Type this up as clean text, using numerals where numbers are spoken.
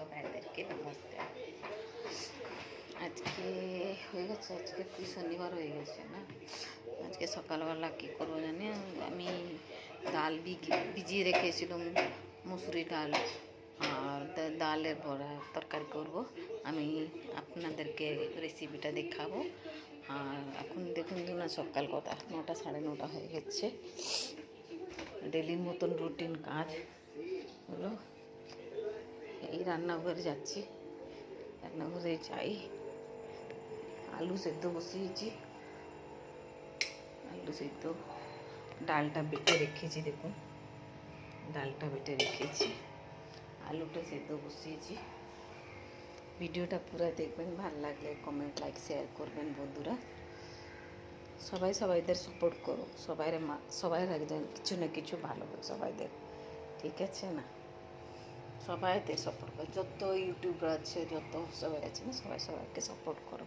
সবাইদেরকে নমস্কার। আজকে হয়ে গেছে, আজকে কি শনিবার হয়ে গেছে না? আজকে সকালবেলা কী করবো জানি, আমি ডাল ভিজিয়ে রেখেছিলাম, মুসুরি ডাল, আর ডালের বড়া তরকারি করব। আমি আপনাদেরকে রেসিপিটা দেখাবো। আর এখন দেখুন না, সকাল কথা 9টা 9:30 হয়ে গেছে। ডেলির মতন রুটিন কাজ হলো, এই রান্নাঘরে যাচ্ছি, রান্নাঘরে যাই। আলু সেদ্ধ বসিয়েছি, আলু সেদ্ধ, ডালটা বেটে রেখেছি, দেখুন ডালটা বেটে রেখেছি, আলুটা সেদ্ধ বসিয়েছি। ভিডিওটা পুরো দেখবেন, ভালো লাগলে কমেন্ট লাইক শেয়ার করবেন বন্ধুরা। সবাই সবাইদের সাপোর্ট করো, সবাই একজন কিছু না কিছু ভালো সবাইদের, ঠিক আছে না? সবাইদের সাপোর্ট করো, যত ইউটিউবার আছে, যত সবাই আছে না, সবাইকে সাপোর্ট করো।